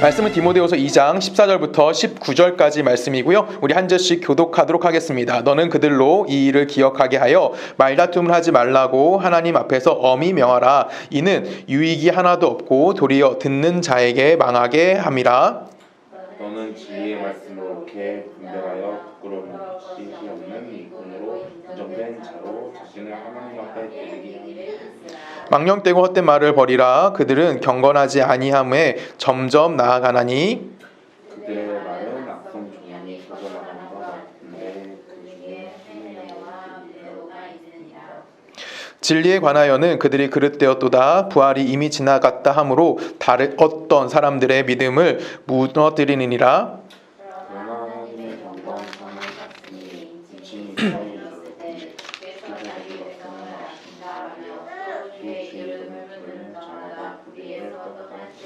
말씀은 디모데후서 2장 14절부터 19절까지 말씀이고요. 우리 한 절씩 교독하도록 하겠습니다. 너는 그들로 이 일을 기억하게 하여 말다툼을 하지 말라고 하나님 앞에서 엄히 명하라. 이는 유익이 하나도 없고 도리어 듣는 자에게 망하게 함이라. 너는 진리의 말씀을 옳게 분별하여 부끄러움이 없는 이권으로 인정된 자로 자신을 하나님 앞에 드리게 하니 망령되고 헛된 말을 버리라. 그들은 경건하지 아니함에 점점 나아가나니 그들의 말은 악성 종양이 쏟아나가는 것 같은데 그 중에 진리에 관하여는 그들이 그릇되었도다. 부활이 이미 지나갔다 하므로 다른 어떤 사람들의 믿음을 무너뜨리느니라. 그러나 하나님의 경건한 삶을 갔으니 진심이 사이에 이르렀기 주께서 자기 것을 아신다하며 주의 이름을 부르는 자마다 불의에 떡같이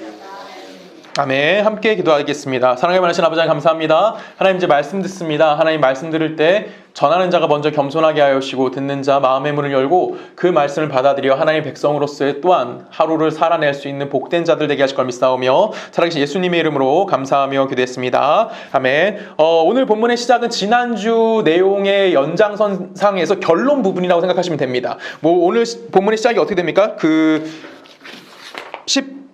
아멘. 함께 기도하겠습니다. 사랑에 많으신 아버지 하나님 감사합니다. 하나님 이제 말씀 듣습니다. 하나님 말씀 들을 때 전하는 자가 먼저 겸손하게 하여 주시고 듣는 자 마음의 문을 열고 그 말씀을 받아들여 하나님의 백성으로서의 또한 하루를 살아낼 수 있는 복된 자들 되게 하실 걸 믿사오며 살아계신 예수님의 이름으로 감사하며 기도했습니다. 아멘. 오늘 본문의 시작은 지난주 내용의 연장선상에서 결론 부분이라고 생각하시면 됩니다. 오늘 본문의 시작이 어떻게 됩니까?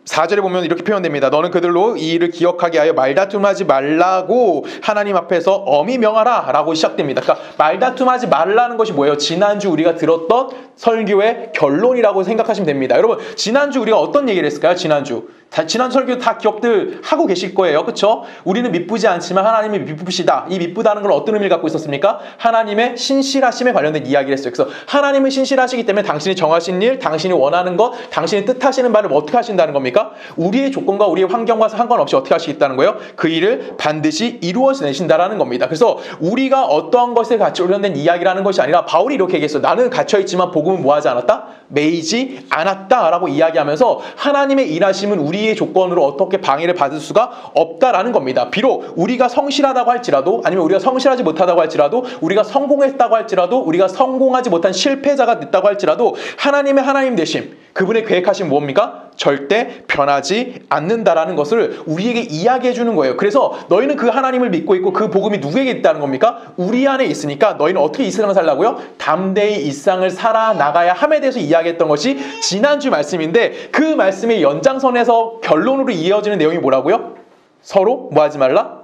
4절에 보면 이렇게 표현됩니다. 너는 그들로 이 일을 기억하게 하여 말다툼하지 말라고 하나님 앞에서 엄히 명하라 라고 시작됩니다. 그러니까 말다툼하지 말라는 것이 뭐예요? 지난주 우리가 들었던 설교의 결론이라고 생각하시면 됩니다. 여러분 지난주 우리가 어떤 얘기를 했을까요? 지난주 설교 다 기억들 하고 계실 거예요. 그렇죠? 우리는 미쁘지 않지만 하나님이 미쁘시다. 이 미쁘다는 걸 어떤 의미를 갖고 있었습니까? 하나님의 신실하심에 관련된 이야기를 했어요. 그래서 하나님은 신실하시기 때문에 당신이 정하신 일, 당신이 원하는 것, 당신이 뜻하시는 바를 어떻게 하신다는 겁니까? 우리의 조건과 우리의 환경과 상관없이 어떻게 하시겠다는 거예요? 그 일을 반드시 이루어내신다라는 겁니다. 그래서 우리가 어떠한 것에 관련된 이야기라는 것이 아니라 바울이 이렇게 얘기했어요. 나는 갇혀있지만 복음은 뭐하지 않았다? 매이지 않았다라고 이야기하면서 하나님의 일하심은 우리의 조건으로 어떻게 방해를 받을 수가 없다라는 겁니다. 비록 우리가 성실하다고 할지라도 아니면 우리가 성실하지 못하다고 할지라도 우리가 성공했다고 할지라도 우리가 성공하지 못한 실패자가 됐다고 할지라도 하나님의 하나님 되심 그분의 계획하신 뭡니까? 절대 변하지 않는다라는 것을 우리에게 이야기해 주는 거예요. 그래서 너희는 그 하나님을 믿고 있고 그 복음이 누구에게 있다는 겁니까? 우리 안에 있으니까 너희는 어떻게 이 세상을 살라고요? 담대히 이 세상을 살아나가야 함에 대해서 이야기했던 것이 지난주 말씀인데 그 말씀의 연장선에서 결론으로 이어지는 내용이 뭐라고요? 서로 뭐 하지 말라?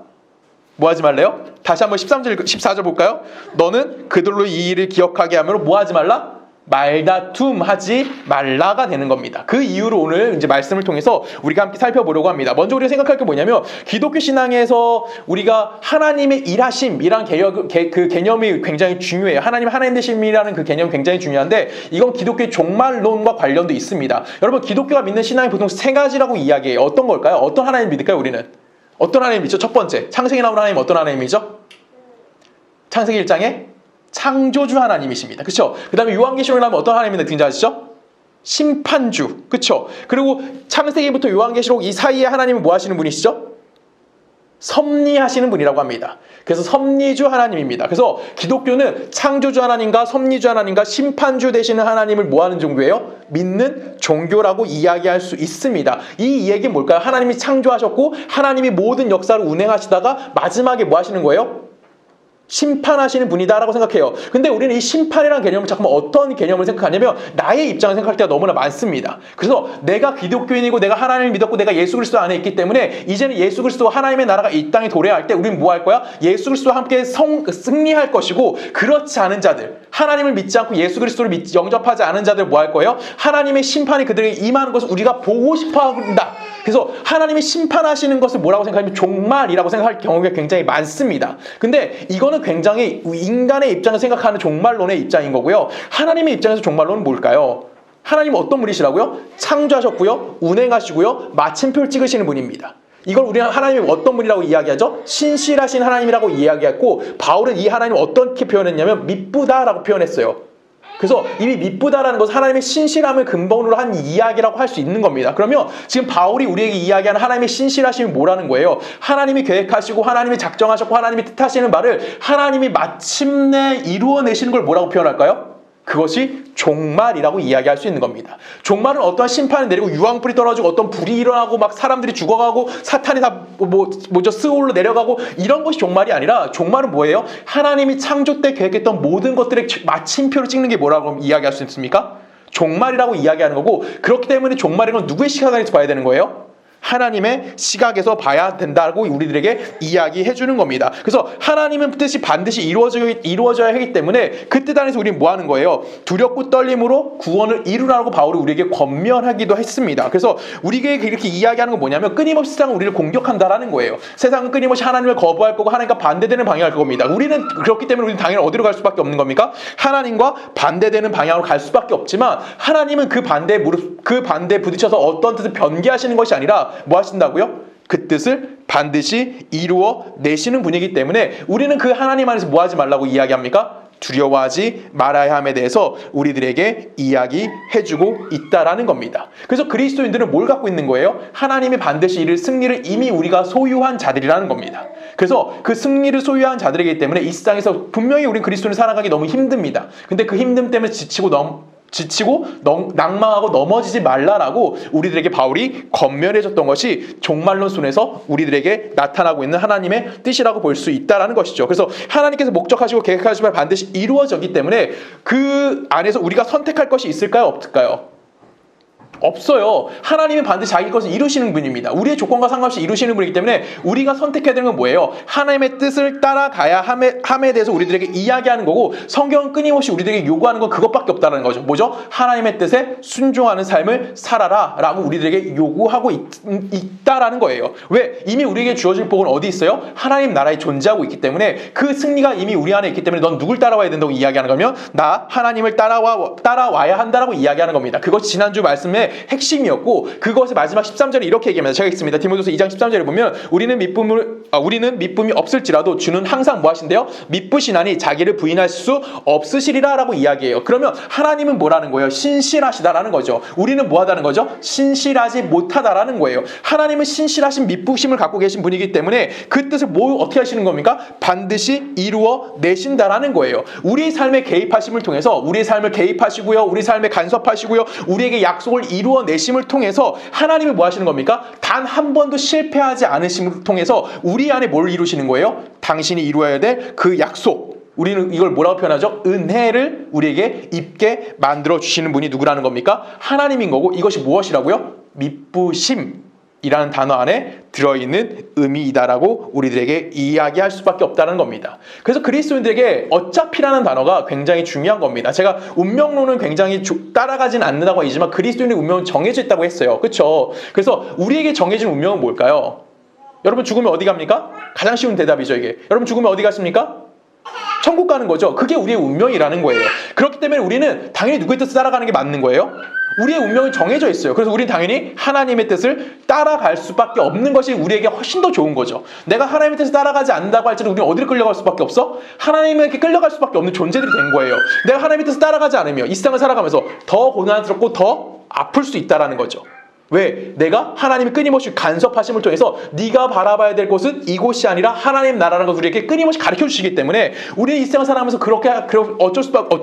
뭐 하지 말래요? 다시 한번 13절, 14절 볼까요? 너는 그들로 이 일을 기억하게 하므로 뭐 하지 말라? 말다툼하지 말라가 되는 겁니다. 그 이유로 오늘 이제 말씀을 통해서 우리가 함께 살펴보려고 합니다. 먼저 우리가 생각할 게 뭐냐면 기독교 신앙에서 우리가 하나님의 일하심이란 그 개념이 굉장히 중요해요. 하나님 되심이라는 그 개념이 굉장히 중요한데 이건 기독교의 종말론과 관련도 있습니다. 여러분 기독교가 믿는 신앙이 보통 세 가지라고 이야기해요. 어떤 걸까요? 어떤 하나님 믿을까요? 우리는 어떤 하나님 믿죠? 첫 번째 창세기 나오는 하나님 어떤 하나님이죠? 창세기 1장에 창조주 하나님이십니다. 그렇죠? 그 다음에 요한계시록에 나오면 어떤 하나님이 등장하시죠? 심판주. 그렇죠? 그리고 창세기부터 요한계시록 이 사이에 하나님은 뭐 하시는 분이시죠? 섭리하시는 분이라고 합니다. 그래서 섭리주 하나님입니다. 그래서 기독교는 창조주 하나님과 섭리주 하나님과 심판주 되시는 하나님을 뭐 하는 종교예요? 믿는 종교라고 이야기할 수 있습니다. 이 얘기는 뭘까요? 하나님이 창조하셨고 하나님이 모든 역사를 운행하시다가 마지막에 뭐 하시는 거예요? 심판하시는 분이다라고 생각해요. 근데 우리는 이 심판이라는 개념을 잠깐만 어떤 개념을 생각하냐면 나의 입장을 생각할 때가 너무나 많습니다. 그래서 내가 기독교인이고 내가 하나님을 믿었고 내가 예수 그리스도 안에 있기 때문에 이제는 예수 그리스도와 하나님의 나라가 이 땅에 도래할 때 우리는 뭐 할 거야? 예수 그리스도와 함께 승리할 것이고 그렇지 않은 자들 하나님을 믿지 않고 예수 그리스도를 영접하지 않은 자들 뭐 할 거예요? 하나님의 심판이 그들에게 임하는 것을 우리가 보고 싶어 한다. 그래서 하나님이 심판하시는 것을 뭐라고 생각하면 종말이라고 생각할 경우가 굉장히 많습니다. 근데 이거는 굉장히 인간의 입장에서 생각하는 종말론의 입장인 거고요. 하나님의 입장에서 종말론은 뭘까요? 하나님은 어떤 분이시라고요? 창조하셨고요. 운행하시고요. 마침표를 찍으시는 분입니다. 이걸 우리는 하나님이 어떤 분이라고 이야기하죠? 신실하신 하나님이라고 이야기했고 바울은 이 하나님을 어떻게 표현했냐면 미쁘다라고 표현했어요. 그래서 이미 미쁘다라는 것은 하나님의 신실함을 근본으로 한 이야기라고 할 수 있는 겁니다. 그러면 지금 바울이 우리에게 이야기하는 하나님의 신실하심이 뭐라는 거예요? 하나님이 계획하시고 하나님이 작정하셨고 하나님이 뜻하시는 말을 하나님이 마침내 이루어내시는 걸 뭐라고 표현할까요? 그것이 종말이라고 이야기할 수 있는 겁니다. 종말은 어떠한 심판을 내리고 유황불이 떨어지고 어떤 불이 일어나고 막 사람들이 죽어가고 사탄이 다 뭐죠 스올로 내려가고 이런 것이 종말이 아니라 종말은 뭐예요? 하나님이 창조 때 계획했던 모든 것들의 마침표를 찍는 게 뭐라고 이야기할 수 있습니까? 종말이라고 이야기하는 거고, 그렇기 때문에 종말이란 건 누구의 시각에서 봐야 되는 거예요? 하나님의 시각에서 봐야 된다고 우리들에게 이야기해 주는 겁니다. 그래서 하나님의 뜻이 반드시 이루어져야 하기 때문에 그 뜻 안에서 우리는 뭐 하는 거예요? 두렵고 떨림으로 구원을 이루라고 바울이 우리에게 권면하기도 했습니다. 그래서 우리에게 이렇게 이야기하는 건 뭐냐면 끊임없이 세상은 우리를 공격한다라는 거예요. 세상은 끊임없이 하나님을 거부할 거고 하나님과 반대되는 방향을 갈 겁니다. 우리는 그렇기 때문에 우리는 당연히 어디로 갈 수밖에 없는 겁니까? 하나님과 반대되는 방향으로 갈 수밖에 없지만, 하나님은 그 반대에 부딪혀서 어떤 뜻을 변개하시는 것이 아니라 뭐 하신다고요? 그 뜻을 반드시 이루어 내시는 분이기 때문에 우리는 그 하나님 안에서 뭐 하지 말라고 이야기합니까? 두려워하지 말아야 함에 대해서 우리들에게 이야기해주고 있다라는 겁니다. 그래서 그리스도인들은 뭘 갖고 있는 거예요? 하나님이 반드시 이를 승리를 이미 우리가 소유한 자들이라는 겁니다. 그래서 그 승리를 소유한 자들이기 때문에 이 세상에서 분명히 우린 그리스도인을 살아가기 너무 힘듭니다. 근데 그 힘듦 때문에 지치고 낭망하고 넘어지지 말라라고 우리들에게 바울이 권면해줬던 것이 종말론 순에서 우리들에게 나타나고 있는 하나님의 뜻이라고 볼 수 있다는 것이죠. 그래서 하나님께서 목적하시고 계획하시면 반드시 이루어졌기 때문에 그 안에서 우리가 선택할 것이 있을까요? 없을까요? 없어요. 하나님은 반드시 자기 것을 이루시는 분입니다. 우리의 조건과 상관없이 이루시는 분이기 때문에 우리가 선택해야 되는 건 뭐예요? 하나님의 뜻을 따라가야 함에 대해서 우리들에게 이야기하는 거고, 성경은 끊임없이 우리들에게 요구하는 건 그것밖에 없다는 거죠. 뭐죠? 하나님의 뜻에 순종하는 삶을 살아라 라고 우리들에게 요구하고 있다라는 거예요. 왜? 이미 우리에게 주어질 복은 어디 있어요? 하나님 나라에 존재하고 있기 때문에 그 승리가 이미 우리 안에 있기 때문에 넌 누굴 따라와야 된다고 이야기하는 거면 나 하나님을 따라와야 한다라고 이야기하는 겁니다. 그것이 지난주 말씀에 핵심이었고, 그것의 마지막 13절에 이렇게 얘기합니다. 제가 읽습니다. 디모데후서 2장 13절에 보면 우리는 믿음이 없을지라도 주는 항상 뭐 하신대요? 믿으시나니 자기를 부인할 수 없으시리라 라고 이야기해요. 그러면 하나님은 뭐라는 거예요? 신실하시다라는 거죠. 우리는 뭐 하다는 거죠? 신실하지 못하다라는 거예요. 하나님은 신실하신 믿으심을 갖고 계신 분이기 때문에 그 뜻을 어떻게 하시는 겁니까? 반드시 이루어 내신다라는 거예요. 우리의 삶에 개입하심을 통해서 우리의 삶을 개입하시고요, 우리 삶에 간섭하시고요, 우리에게 약속을 이루어내심을 통해서 하나님이 뭐 하시는 겁니까? 단 한 번도 실패하지 않으심을 통해서 우리 안에 뭘 이루시는 거예요? 당신이 이루어야 될 그 약속, 우리는 이걸 뭐라고 표현하죠? 은혜를 우리에게 입게 만들어 주시는 분이 누구라는 겁니까? 하나님인 거고, 이것이 무엇이라고요? 믿으심이라는 단어 안에 들어있는 의미이다라고 우리들에게 이야기할 수밖에 없다는 겁니다. 그래서 그리스도인들에게 어차피라는 단어가 굉장히 중요한 겁니다. 제가 운명론은 굉장히 따라가진 않는다고 하지만 그리스도인의 운명은 정해져 있다고 했어요. 그렇죠? 그래서 우리에게 정해진 운명은 뭘까요? 여러분 죽으면 어디 갑니까? 가장 쉬운 대답이죠, 이게. 여러분 죽으면 어디 가십니까? 천국 가는 거죠. 그게 우리의 운명이라는 거예요. 그렇기 때문에 우리는 당연히 누구의 뜻을 따라가는 게 맞는 거예요. 우리의 운명이 정해져 있어요. 그래서 우리는 당연히 하나님의 뜻을 따라갈 수밖에 없는 것이 우리에게 훨씬 더 좋은 거죠. 내가 하나님의 뜻을 따라가지 않는다고 할지라도 우리는 어디를 끌려갈 수밖에 없어? 하나님에게 끌려갈 수밖에 없는 존재들이 된 거예요. 내가 하나님의 뜻을 따라가지 않으면 이 세상을 살아가면서 더 고난스럽고 더 아플 수 있다는 거죠. 왜? 내가 하나님이 끊임없이 간섭하심을 통해서 네가 바라봐야 될 곳은 이곳이 아니라 하나님 나라라는 것을 우리에게 끊임없이 가르쳐 주시기 때문에 우리는 이 세상을 살아가면서 그렇게 어쩔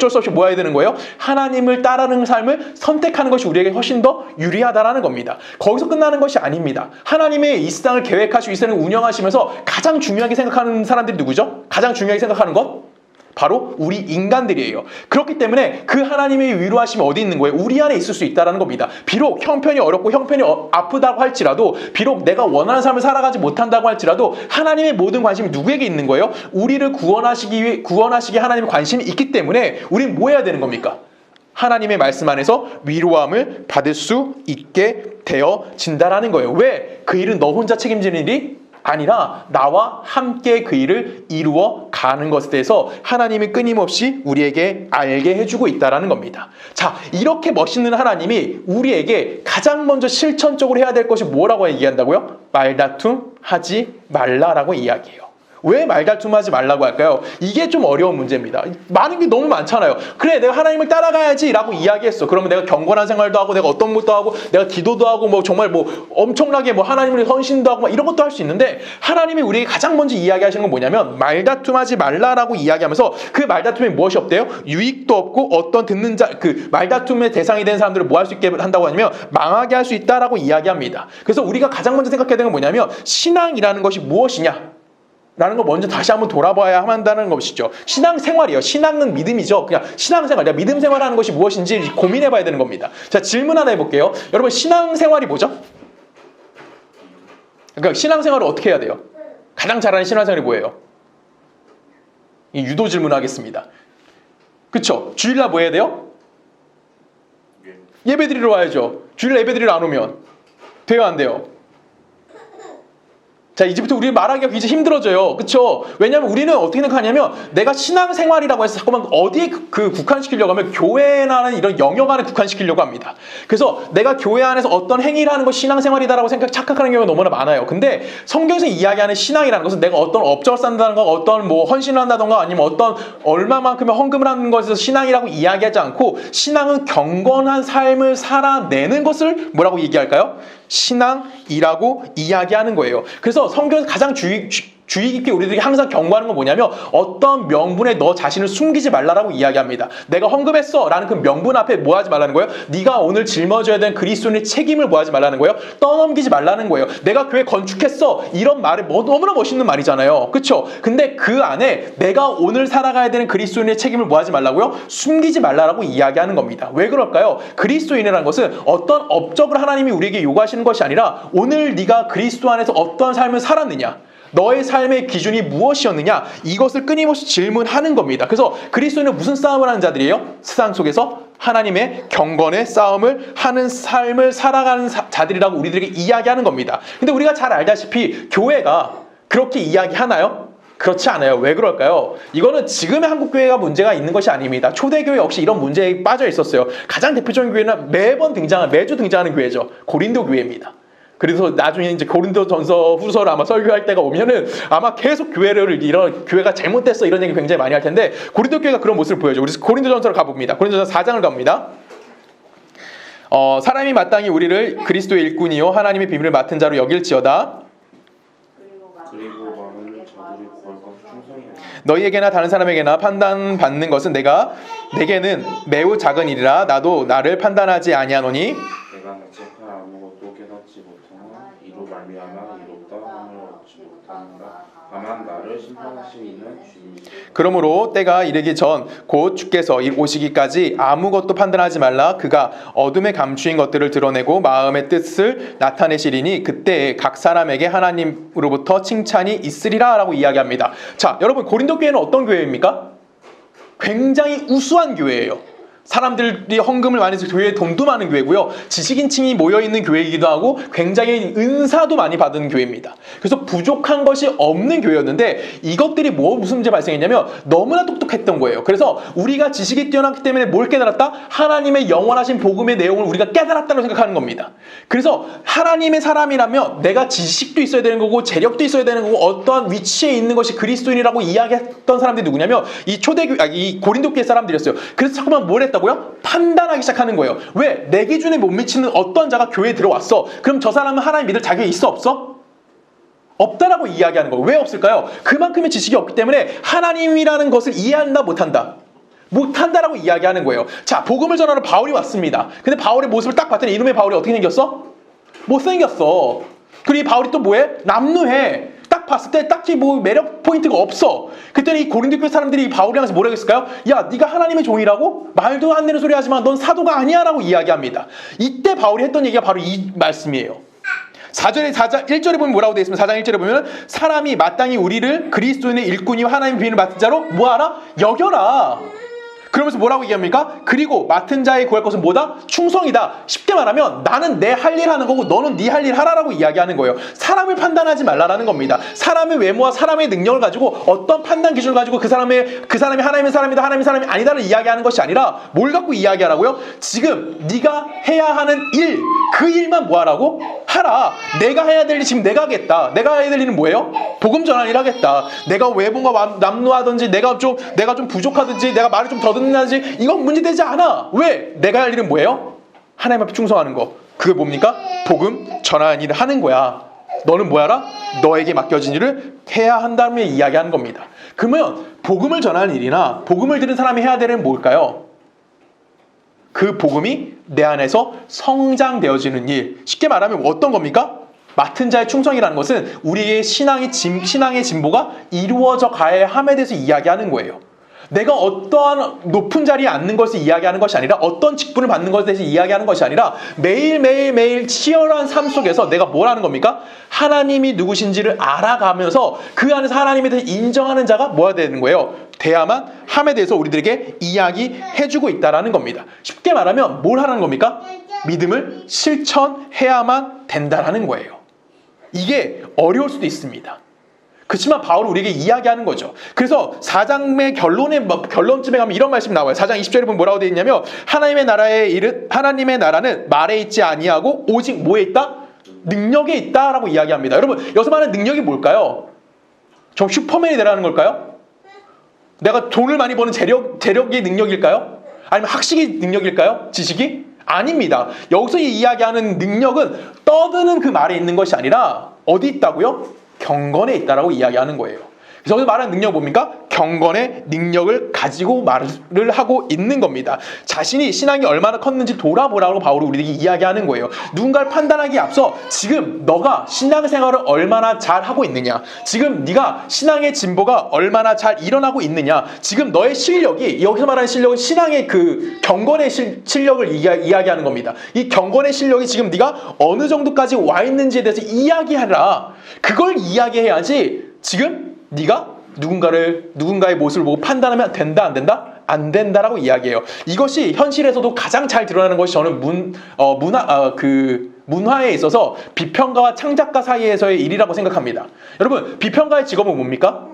수 없이 뭐 해야 되는 거예요? 하나님을 따르는 삶을 선택하는 것이 우리에게 훨씬 더 유리하다라는 겁니다. 거기서 끝나는 것이 아닙니다. 하나님의 이 세상을 계획하시고 이 세상을 운영하시면서 가장 중요하게 생각하는 사람들이 누구죠? 가장 중요하게 생각하는 것? 바로 우리 인간들이에요. 그렇기 때문에 그 하나님의 위로하심이 어디 있는 거예요? 우리 안에 있을 수 있다는 겁니다. 비록 형편이 어렵고 형편이 아프다고 할지라도, 비록 내가 원하는 삶을 살아가지 못한다고 할지라도 하나님의 모든 관심이 누구에게 있는 거예요? 우리를 구원하시기에 하나님의 관심이 있기 때문에 우리는 뭐 해야 되는 겁니까? 하나님의 말씀 안에서 위로함을 받을 수 있게 되어진다라는 거예요. 왜? 그 일은 너 혼자 책임지는 일이 아니라 나와 함께 그 일을 이루어 가는 것에 대해서 하나님이 끊임없이 우리에게 알게 해주고 있다는 겁니다. 자, 이렇게 멋있는 하나님이 우리에게 가장 먼저 실천적으로 해야 될 것이 뭐라고 얘기한다고요? 말다툼 하지 말라라고 이야기해요. 왜 말다툼하지 말라고 할까요? 이게 좀 어려운 문제입니다. 많은 게 너무 많잖아요. 그래, 내가 하나님을 따라가야지 라고 이야기했어. 그러면 내가 경건한 생활도 하고 내가 어떤 것도 하고 내가 기도도 하고 뭐 정말 뭐 엄청나게 뭐 하나님을 헌신도 하고 막 이런 것도 할 수 있는데, 하나님이 우리에게 가장 먼저 이야기하시는 건 뭐냐면 말다툼하지 말라라고 이야기하면서 그 말다툼에 무엇이 없대요? 유익도 없고 어떤 듣는 자, 그 말다툼의 대상이 된 사람들을 뭐 할 수 있게 한다고 하냐면 망하게 할 수 있다라고 이야기합니다. 그래서 우리가 가장 먼저 생각해야 되는 건 뭐냐면 신앙이라는 것이 무엇이냐? 라는 거 먼저 다시 한번 돌아봐야 한다는 것이죠. 신앙생활이요. 신앙은 믿음이죠. 그냥 신앙생활, 내가 믿음 생활하는 것이 무엇인지 고민해봐야 되는 겁니다. 자, 질문 하나 해볼게요. 여러분, 신앙생활이 뭐죠? 그러니까 신앙생활을 어떻게 해야 돼요? 가장 잘하는 신앙생활이 뭐예요? 이 유도 질문하겠습니다. 그쵸? 주일날 뭐 해야 돼요? 예배 드리러 와야죠. 주일날 예배 드리러 안 오면 돼요, 안 돼요? 자, 이제부터 우리 말하기가 이제 힘들어져요. 그쵸? 왜냐면 우리는 어떻게 생각하냐면 내가 신앙생활이라고 해서 자꾸만 어디에 그 국한시키려고 하면 교회라는 이런 영역 안에 국한시키려고 합니다. 그래서 내가 교회 안에서 어떤 행위를 하는 것이 신앙생활이다라고 착각하는 경우가 너무나 많아요. 근데 성경에서 이야기하는 신앙이라는 것은 내가 어떤 업적을 쌓는다든가 어떤 뭐 헌신을 한다든가 아니면 어떤 얼마만큼의 헌금을 하는 것에서 신앙이라고 이야기하지 않고, 신앙은 경건한 삶을 살아내는 것을 뭐라고 얘기할까요? 신앙이라고 이야기하는 거예요. 그래서 성경에서 가장 주의 깊게 우리들이 항상 경고하는 건 뭐냐면 어떤 명분에 너 자신을 숨기지 말라라고 이야기합니다. 내가 헌금했어 라는 그 명분 앞에 뭐 하지 말라는 거예요? 네가 오늘 짊어져야 되는 그리스도인의 책임을 뭐 하지 말라는 거예요? 떠넘기지 말라는 거예요. 내가 교회 건축했어, 이런 말이 너무나 멋있는 말이잖아요. 그쵸? 근데 그 안에 내가 오늘 살아가야 되는 그리스도인의 책임을 뭐 하지 말라고요? 숨기지 말라라고 이야기하는 겁니다. 왜 그럴까요? 그리스도인이라는 것은 어떤 업적을 하나님이 우리에게 요구하시는 것이 아니라 오늘 네가 그리스도 안에서 어떤 삶을 살았느냐, 너의 삶의 기준이 무엇이었느냐, 이것을 끊임없이 질문하는 겁니다. 그래서 그리스도인은 무슨 싸움을 하는 자들이에요? 세상 속에서 하나님의 경건의 싸움을 하는 삶을 살아가는 자들이라고 우리들에게 이야기하는 겁니다. 근데 우리가 잘 알다시피 교회가 그렇게 이야기하나요? 그렇지 않아요. 왜 그럴까요? 이거는 지금의 한국교회가 문제가 있는 것이 아닙니다. 초대교회 역시 이런 문제에 빠져 있었어요. 가장 대표적인 교회는 매주 등장하는 교회죠. 고린도 교회입니다. 그래서 나중에 이제 고린도전서 후서를 아마 설교할 때가 오면은 아마 계속 이런 교회가 잘못됐어 이런 얘기 굉장히 많이 할 텐데, 고린도 교회가 그런 모습을 보여줘. 그래서 고린도전서를 가봅니다. 고린도전서 4장을 갑니다. 사람이 마땅히 우리를 그리스도의 일꾼이요 하나님의 비밀을 맡은 자로 여길지어다. 그리고 많은 자들이 구할 것 충성이 아니라 너희에게나 다른 사람에게나 판단받는 것은 내게는 매우 작은 일이라 나도 나를 판단하지 아니하노니, 내가 내 책할 아무것도 깨닫지 못하나 이로 말미암아 이롭다 함을 얻지 못하는가. 다만 나를 심판하시는 주님이시다. 그러므로 때가 이르기 전 곧 주께서 오시기까지 아무것도 판단하지 말라. 그가 어둠에 감추인 것들을 드러내고 마음의 뜻을 나타내시리니 그때에 각 사람에게 하나님으로부터 칭찬이 있으리라 라고 이야기합니다. 자, 여러분, 고린도 교회는 어떤 교회입니까? 굉장히 우수한 교회예요. 사람들이 헌금을 많이 해서 교회에 돈도 많은 교회고요. 지식인층이 모여있는 교회이기도 하고 굉장히 은사도 많이 받은 교회입니다. 그래서 부족한 것이 없는 교회였는데 이것들이 무슨 문제 발생했냐면 너무나 똑똑했던 거예요. 그래서 우리가 지식이 뛰어났기 때문에 뭘 깨달았다? 하나님의 영원하신 복음의 내용을 우리가 깨달았다고 생각하는 겁니다. 그래서 하나님의 사람이라면 내가 지식도 있어야 되는 거고 재력도 있어야 되는 거고 어떠한 위치에 있는 것이 그리스도인이라고 이야기했던 사람들이 누구냐면 이 고린도 교회 사람들이었어요. 그래서 자꾸만 뭘 했다고요? 판단하기 시작하는 거예요. 왜? 내 기준에 못 미치는 어떤 자가 교회에 들어왔어. 그럼 저 사람은 하나님 믿을 자격이 있어, 없어? 없다라고 이야기하는 거예요. 왜 없을까요? 그만큼의 지식이 없기 때문에 하나님이라는 것을 이해한다, 못한다? 못한다라고 이야기하는 거예요. 자, 복음을 전하러 바울이 왔습니다. 근데 바울의 모습을 딱 봤더니 이놈의 바울이 어떻게 생겼어? 못생겼어. 그리고 이 바울이 또 뭐해? 남루해. 딱 봤을 때 딱히 뭐 매력 포인트가 없어. 그때는 이 고린도 교회 사람들이 바울이 향해서 뭐라고 했을까요? 야, 네가 하나님의 종이라고? 말도 안 되는 소리 하지만 넌 사도가 아니야 라고 이야기합니다. 이때 바울이 했던 얘기가 바로 이 말씀이에요. 1절에 보면 뭐라고 되어 있습니다. 4장 1절에 보면 사람이 마땅히 우리를 그리스도인의 일꾼이요 하나님의 비밀을 맡은 자로 뭐하라? 여겨라. 그러면서 뭐라고 얘기합니까? 그리고 맡은 자의 구할 것은 뭐다? 충성이다. 쉽게 말하면 나는 내 할 일 하는 거고 너는 네 할 일 하라라고 이야기하는 거예요. 사람을 판단하지 말라라는 겁니다. 사람의 외모와 사람의 능력을 가지고 어떤 판단 기준을 가지고 그 사람이 하나님의 사람이다, 하나님의 사람이 아니다를 이야기하는 것이 아니라 뭘 갖고 이야기하라고요? 지금 네가 해야 하는 일, 그 일만 뭐 하라고? 하라. 내가 해야 될 일 지금 내가 하겠다. 내가 해야 될 일은 뭐예요? 복음 전하는 일 하겠다. 내가 외모가 남루하든지 내가 좀 부족하든지 내가 말을 좀 더듬는다든지 이건 문제되지 않아. 왜? 내가 할 일은 뭐예요? 하나님 앞에 충성하는 거. 그게 뭡니까? 복음 전하는 일을 하는 거야. 너는 뭐 하라? 너에게 맡겨진 일을 해야 한다며 이야기하는 겁니다. 그러면 복음을 전하는 일이나 복음을 들은 사람이 해야 될 일은 뭘까요? 그 복음이 내 안에서 성장되어지는 일. 쉽게 말하면 어떤 겁니까? 맡은 자의 충성이라는 것은 우리의 신앙의 진보가 이루어져 가야 함에 대해서 이야기하는 거예요. 내가 어떠한 높은 자리에 앉는 것을 이야기하는 것이 아니라 어떤 직분을 받는 것에 대해서 이야기하는 것이 아니라 매일매일 치열한 삶 속에서 내가 뭘 하는 겁니까? 하나님이 누구신지를 알아가면서 그 안에서 하나님에 대해서 인정하는 자가 뭐야 되는 거예요? 돼야만 함에 대해서 우리들에게 이야기해주고 있다는 겁니다. 쉽게 말하면 뭘 하라는 겁니까? 믿음을 실천해야만 된다는 거예요. 이게 어려울 수도 있습니다. 그렇지만 바울은 우리에게 이야기하는 거죠. 그래서 4장의 결론쯤에 가면 이런 말씀이 나와요. 4장 20절에 보면 뭐라고 되어 있냐면 하나님의 나라는 말에 있지 아니하고 오직 뭐에 있다? 능력에 있다라고 이야기합니다. 여러분 여기서 말하는 능력이 뭘까요? 저 슈퍼맨이 되라는 걸까요? 내가 돈을 많이 버는 재력이 능력일까요? 아니면 학식이 능력일까요? 지식이? 아닙니다. 여기서 이야기하는 능력은 떠드는 그 말에 있는 것이 아니라 어디 있다고요? 경건에 있다라고 이야기하는 거예요. 그래서 여기서 말하는 능력은 뭡니까? 경건의 능력을 가지고 말을 하고 있는 겁니다. 자신이 신앙이 얼마나 컸는지 돌아보라고 바울이 우리에게 이야기하는 거예요. 누군가를 판단하기에 앞서 지금 너가 신앙생활을 얼마나 잘하고 있느냐, 지금 네가 신앙의 진보가 얼마나 잘 일어나고 있느냐, 지금 너의 실력이, 여기서 말하는 실력은 신앙의 그 경건의 실력을 이야기하는 겁니다. 이 경건의 실력이 지금 네가 어느 정도까지 와 있는지에 대해서 이야기하라. 그걸 이야기해야지 지금 네가 누군가의 모습을 보고 판단하면 된다 안 된다? 안 된다라고 이야기해요. 이것이 현실에서도 가장 잘 드러나는 것이 저는 문화에 있어서 비평가와 창작가 사이에서의 일이라고 생각합니다. 여러분 비평가의 직업은 뭡니까?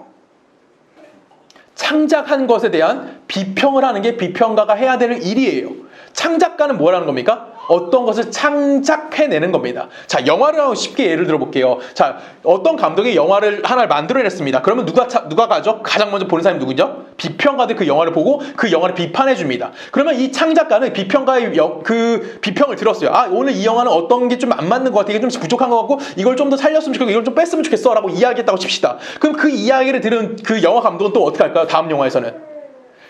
창작한 것에 대한 비평을 하는 게 비평가가 해야 될 일이에요. 창작가는 뭘 하는 겁니까? 어떤 것을 창작해내는 겁니다. 자, 영화를 쉽게 예를 들어볼게요. 자, 어떤 감독이 영화를 하나를 만들어냈습니다. 그러면 누가 가죠? 가장 먼저 보는 사람이 누구죠? 비평가들이 그 영화를 보고 그 영화를 비판해줍니다. 그러면 이 창작가는 비평가의 그 비평을 들었어요. 아, 오늘 이 영화는 어떤 게 좀 안 맞는 것 같아. 이게 좀 부족한 것 같고 이걸 좀 더 살렸으면 좋겠고 이걸 좀 뺐으면 좋겠어 라고 이야기했다고 칩시다. 그럼 그 이야기를 들은 그 영화 감독은 또 어떻게 할까요? 다음 영화에서는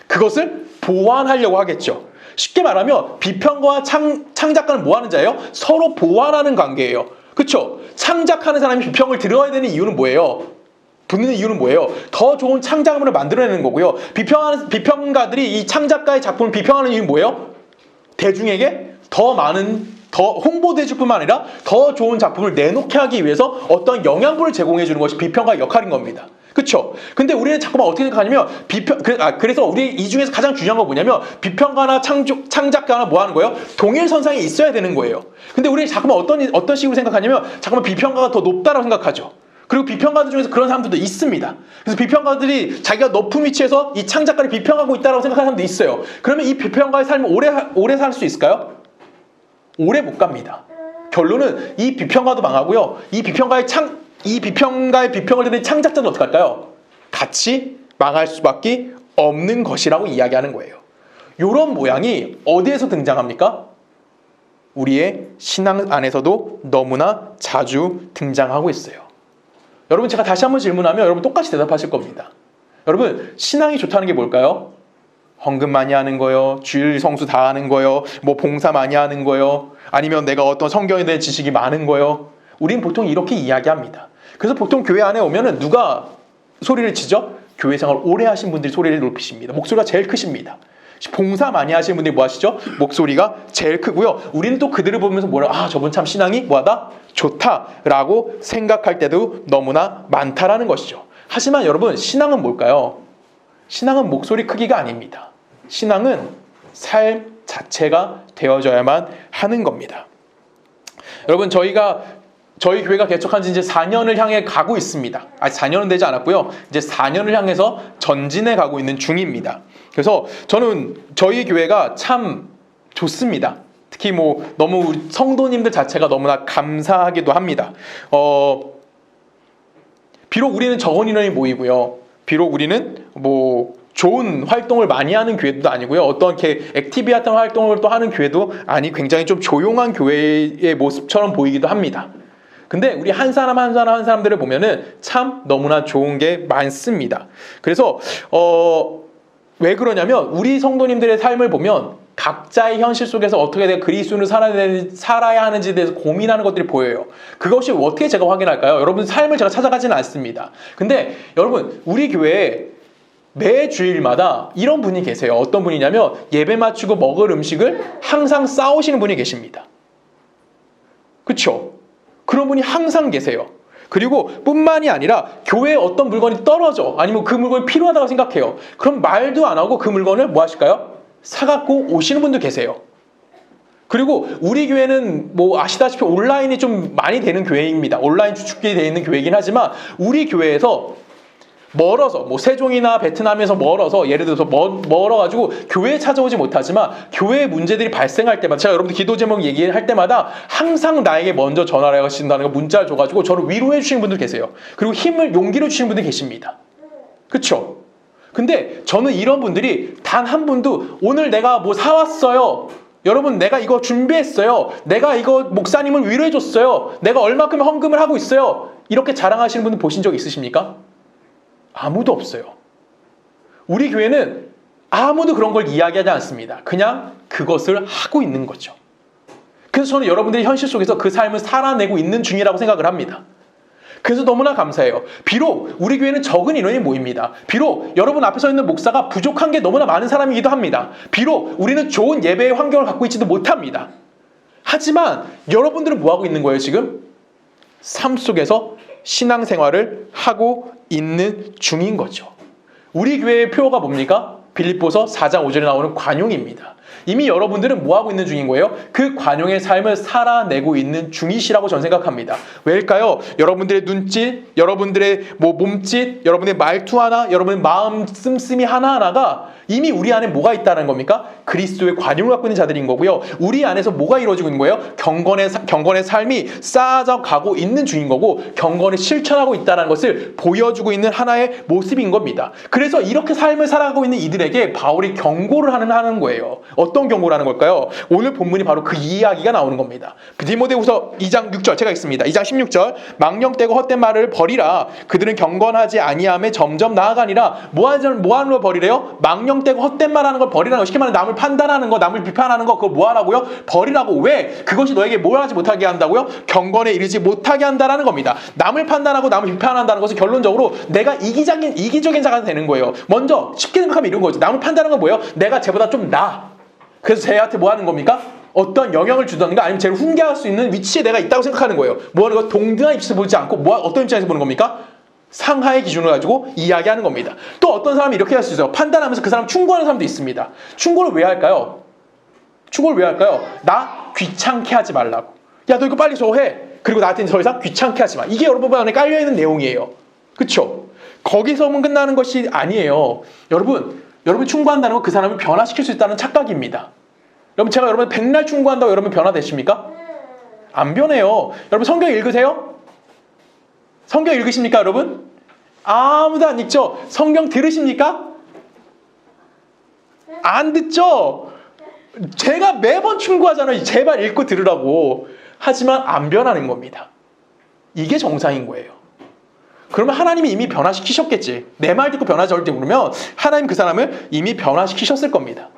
그것을 보완하려고 하겠죠. 쉽게 말하면 비평가와 창작가는 뭐 하는 자예요? 서로 보완하는 관계예요. 그렇죠? 창작하는 사람이 비평을 들어야 되는 이유는 뭐예요? 붙는 이유는 뭐예요? 더 좋은 창작물을 만들어내는 거고요. 비평가들이 이 창작가의 작품을 비평하는 이유는 뭐예요? 대중에게 더 홍보돼줄 뿐만 아니라 더 좋은 작품을 내놓게 하기 위해서 어떤 영양분을 제공해 주는 것이 비평가의 역할인 겁니다. 그렇죠? 근데 우리는 자꾸만 어떻게 생각하냐면 그래서 우리 이 중에서 가장 중요한 건 뭐냐면 비평가나 창작가나 뭐 하는 거예요? 동일선상에 있어야 되는 거예요. 근데 우리는 자꾸만 어떤 식으로 생각하냐면 자꾸만 비평가가 더 높다라고 생각하죠. 그리고 비평가들 중에서 그런 사람들도 있습니다. 그래서 비평가들이 자기가 높은 위치에서 이 창작가를 비평하고 있다라고 생각하는 사람도 있어요. 그러면 이 비평가의 삶을 오래 살 수 있을까요? 오래 못 갑니다. 결론은 이 비평가도 망하고요. 이 비평가의 비평을 듣는 창작자는 어떻게 할까요? 같이 망할 수밖에 없는 것이라고 이야기하는 거예요. 이런 모양이 어디에서 등장합니까? 우리의 신앙 안에서도 너무나 자주 등장하고 있어요. 여러분 제가 다시 한번 질문하면 여러분 똑같이 대답하실 겁니다. 여러분 신앙이 좋다는 게 뭘까요? 헌금 많이 하는 거요, 주일 성수 다 하는 거요, 뭐 봉사 많이 하는 거요, 아니면 내가 어떤 성경에 대한 지식이 많은 거요. 우린 보통 이렇게 이야기합니다. 그래서 보통 교회 안에 오면은 누가 소리를 치죠? 교회 생활 오래 하신 분들이 소리를 높이십니다. 목소리가 제일 크십니다. 봉사 많이 하시는 분들이 뭐 하시죠? 목소리가 제일 크고요. 우리는 또 그들을 보면서 저분 참 신앙이 뭐하다? 좋다라고 생각할 때도 너무나 많다라는 것이죠. 하지만 여러분 신앙은 뭘까요? 신앙은 목소리 크기가 아닙니다. 신앙은 삶 자체가 되어져야만 하는 겁니다. 여러분 저희 교회가 개척한 지 이제 4년을 향해 가고 있습니다. 아직 4년은 되지 않았고요. 이제 4년을 향해서 전진해 가고 있는 중입니다. 그래서 저는 저희 교회가 참 좋습니다. 특히 뭐 너무 우리 성도님들 자체가 너무나 감사하기도 합니다. 비록 우리는 적은 인원이 모이고요. 비록 우리는 뭐 좋은 활동을 많이 하는 교회도 아니고요. 어떤 이렇게 액티비티한 활동을 또 하는 교회도 아니 굉장히 좀 조용한 교회의 모습처럼 보이기도 합니다. 근데 우리 한 사람 한 사람들을 보면은 참 너무나 좋은 게 많습니다. 그래서 왜 그러냐면 우리 성도님들의 삶을 보면 각자의 현실 속에서 어떻게 내가 그리스도인을 살아야 하는지에 대해서 고민하는 것들이 보여요. 그것이 어떻게 제가 확인할까요? 여러분 삶을 제가 찾아가지는 않습니다. 근데 여러분 우리 교회에 매 주일마다 이런 분이 계세요. 어떤 분이냐면 예배 마치고 먹을 음식을 항상 싸우시는 분이 계십니다. 그렇죠? 그런 분이 항상 계세요. 그리고 뿐만이 아니라 교회에 어떤 물건이 떨어져 아니면 그 물건이 필요하다고 생각해요. 그럼 말도 안 하고 그 물건을 뭐 하실까요? 사갖고 오시는 분도 계세요. 그리고 우리 교회는 뭐 아시다시피 온라인이 좀 많이 되는 교회입니다. 온라인 주축이 되어 있는 교회이긴 하지만 우리 교회에서 멀어서 뭐 세종이나 베트남에서 멀어서 예를 들어서 멀어가지고 교회에 찾아오지 못하지만 교회에 문제들이 발생할 때마다 제가 여러분들 기도 제목 얘기할 때마다 항상 나에게 먼저 전화를 하신다는 거 문자를 줘가지고 저를 위로해 주시는 분들 계세요. 그리고 용기를 주시는 분들 계십니다. 그쵸? 근데 저는 이런 분들이 단 한 분도 오늘 내가 뭐 사왔어요. 여러분 내가 이거 준비했어요. 내가 이거 목사님을 위로해 줬어요. 내가 얼마큼 헌금을 하고 있어요. 이렇게 자랑하시는 분들 보신 적 있으십니까? 아무도 없어요. 우리 교회는 아무도 그런 걸 이야기하지 않습니다. 그냥 그것을 하고 있는 거죠. 그래서 저는 여러분들의 현실 속에서 그 삶을 살아내고 있는 중이라고 생각을 합니다. 그래서 너무나 감사해요. 비록 우리 교회는 적은 인원이 모입니다. 비록 여러분 앞에 서 있는 목사가 부족한 게 너무나 많은 사람이기도 합니다. 비록 우리는 좋은 예배의 환경을 갖고 있지도 못합니다. 하지만 여러분들은 뭐하고 있는 거예요 지금? 삶 속에서 신앙생활을 하고 있는 중인 거죠. 우리 교회의 표어가 뭡니까? 빌립보서 4장 5절에 나오는 관용입니다. 이미 여러분들은 뭐하고 있는 중인 거예요? 그 관용의 삶을 살아내고 있는 중이시라고 저는 생각합니다. 왜일까요? 여러분들의 눈짓, 여러분들의 뭐 몸짓, 여러분의 말투 하나, 여러분의 마음 씀씀이 하나하나가 이미 우리 안에 뭐가 있다는 겁니까? 그리스도의 관용을 갖고 있는 자들인 거고요. 우리 안에서 뭐가 이루어지고 있는 거예요? 경건의 삶이 쌓아져 가고 있는 중인 거고 경건을 실천하고 있다는 것을 보여주고 있는 하나의 모습인 겁니다. 그래서 이렇게 삶을 살아가고 있는 이들에게 바울이 경고를 하는 거예요. 어떤 경고를 하는 걸까요? 오늘 본문이 바로 그 이야기가 나오는 겁니다. 디모데후서 2장 6절 제가 읽습니다. 2장 16절 망령되고 헛된 말을 버리라. 그들은 경건하지 아니함에 점점 나아가니라. 뭐 하는 걸 버리래요? 망령되고 헛된 말하는 걸 버리라는 거. 쉽게 말하면 남을 판단하는 거, 남을 비판하는 거 그거 뭐 하라고요? 버리라고. 왜? 그것이 너에게 뭘 하지 못하게 한다고요? 경건에 이르지 못하게 한다라는 겁니다. 남을 판단하고 남을 비판한다는 것은 결론적으로 내가 이기적인 자가 되는 거예요. 먼저 쉽게 생각하면 이런 거죠. 남을 판단하는 건 뭐예요? 내가 쟤보다 좀 나아. 그래서 쟤한테 뭐 하는 겁니까? 어떤 영향을 주던가 아니면 쟤를 훈계할 수 있는 위치에 내가 있다고 생각하는 거예요. 뭐 하는 거? 동등한 입장에서 보지 않고 어떤 입장에서 보는 겁니까? 상하의 기준을 가지고 이야기하는 겁니다. 또 어떤 사람이 이렇게 할 수 있어요. 판단하면서 그 사람 충고하는 사람도 있습니다. 충고를 왜 할까요? 나 귀찮게 하지 말라고. 야, 너 이거 빨리 저거 해. 그리고 나한테 더 이상 귀찮게 하지 마. 이게 여러분 안에 깔려있는 내용이에요. 그쵸? 거기서만 끝나는 것이 아니에요. 여러분 충고한다는 건 그 사람을 변화시킬 수 있다는 착각입니다. 여러분 제가 여러분 백날 충고한다고 여러분 변화되십니까? 안 변해요. 여러분 성경 읽으세요? 성경 읽으십니까 여러분? 아무도 안 읽죠? 성경 들으십니까? 안 듣죠? 제가 매번 충고하잖아요. 제발 읽고 들으라고. 하지만 안 변하는 겁니다. 이게 정상인 거예요. 그러면 하나님이 이미 변화시키셨겠지. 내 말 듣고 변화절대 그러면 하나님 그 사람을 이미 변화시키셨을 겁니다.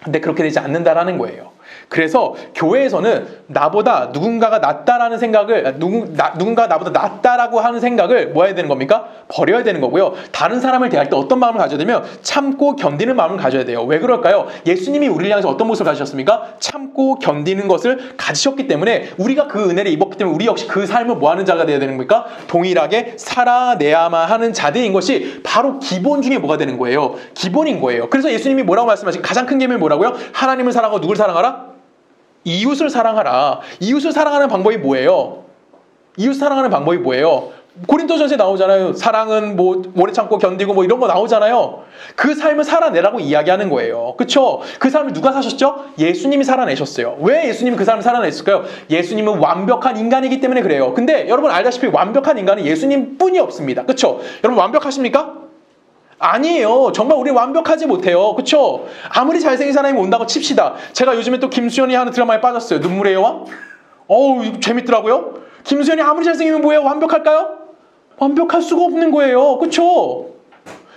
근데 그렇게 되지 않는다라는 거예요. 그래서 교회에서는 나보다 누군가가 낫다라는 생각을 누군가 나보다 낫다라고 하는 생각을 뭐 해야 되는 겁니까? 버려야 되는 거고요. 다른 사람을 대할 때 어떤 마음을 가져야 되면 참고 견디는 마음을 가져야 돼요. 왜 그럴까요? 예수님이 우리를 향해서 어떤 모습을 가지셨습니까? 참고 견디는 것을 가지셨기 때문에 우리가 그 은혜를 입었기 때문에 우리 역시 그 삶을 뭐 하는 자가 되어야 되는 겁니까? 동일하게 살아내야만 하는 자들인 것이 바로 기본 중에 뭐가 되는 거예요? 기본인 거예요. 그래서 예수님이 뭐라고 말씀하신 가장 큰 계명이 뭐라고요? 하나님을 사랑하고 누굴 사랑하라? 이웃을 사랑하라. 이웃을 사랑하는 방법이 뭐예요? 이웃 사랑하는 방법이 뭐예요? 고린도전서에 나오잖아요. 사랑은 뭐 오래 참고 견디고 뭐 이런 거 나오잖아요. 그 삶을 살아내라고 이야기하는 거예요. 그렇죠? 그 삶을 누가 사셨죠? 예수님이 살아내셨어요. 왜 예수님이 그 삶을 살아냈을까요? 예수님은 완벽한 인간이기 때문에 그래요. 근데 여러분 알다시피 완벽한 인간은 예수님뿐이 없습니다. 그렇죠? 여러분 완벽하십니까? 아니에요. 정말 우리 완벽하지 못해요. 그렇죠? 아무리 잘생긴 사람이 온다고 칩시다. 제가 요즘에 또 김수현이 하는 드라마에 빠졌어요. 눈물의 여왕? 어우 재밌더라고요. 김수현이 아무리 잘생기면 뭐예요? 완벽할까요? 완벽할 수가 없는 거예요. 그렇죠?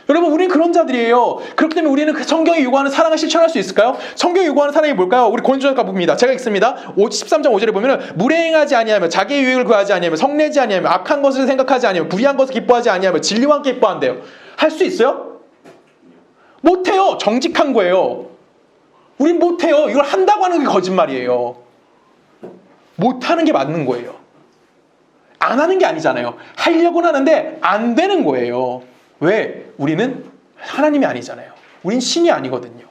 여러분 우리는 그런 자들이에요. 그렇기 때문에 우리는 그 성경이 요구하는 사랑을 실천할 수 있을까요? 성경이 요구하는 사랑이 뭘까요? 우리 고린도전서 봅니다. 제가 읽습니다. 13장 5절에 보면은 물행하지 아니하며 자기의 유익을 구하지 아니하며 성내지 아니하며 악한 것을 생각하지 아니하며 불의한 것을 기뻐하지 아니하며 진리와 함께 기뻐한대요. 할 수 있어요? 못해요. 정직한 거예요. 우린 못해요. 이걸 한다고 하는 게 거짓말이에요. 못하는 게 맞는 거예요. 안 하는 게 아니잖아요. 하려고는 하는데 안 되는 거예요. 왜? 우리는 하나님이 아니잖아요. 우린 신이 아니거든요.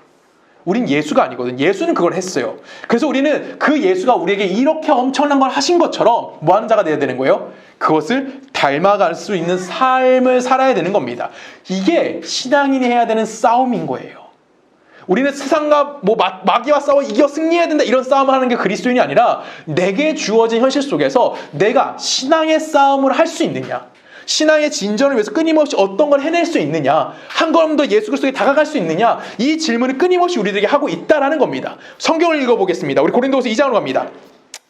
우린 예수가 아니거든요. 예수는 그걸 했어요. 그래서 우리는 그 예수가 우리에게 이렇게 엄청난 걸 하신 것처럼 뭐 하는 자가 되어야 되는 거예요? 그것을 닮아갈 수 있는 삶을 살아야 되는 겁니다. 이게 신앙인이 해야 되는 싸움인 거예요. 우리는 세상과 뭐 마귀와 싸워 이겨 승리해야 된다 이런 싸움을 하는 게 그리스도인이 아니라 내게 주어진 현실 속에서 내가 신앙의 싸움을 할 수 있느냐, 신앙의 진전을 위해서 끊임없이 어떤 걸 해낼 수 있느냐, 한 걸음 더 예수 그리스도에 다가갈 수 있느냐, 이 질문을 끊임없이 우리들에게 하고 있다라는 겁니다. 성경을 읽어보겠습니다. 우리 고린도후서 2장으로 갑니다.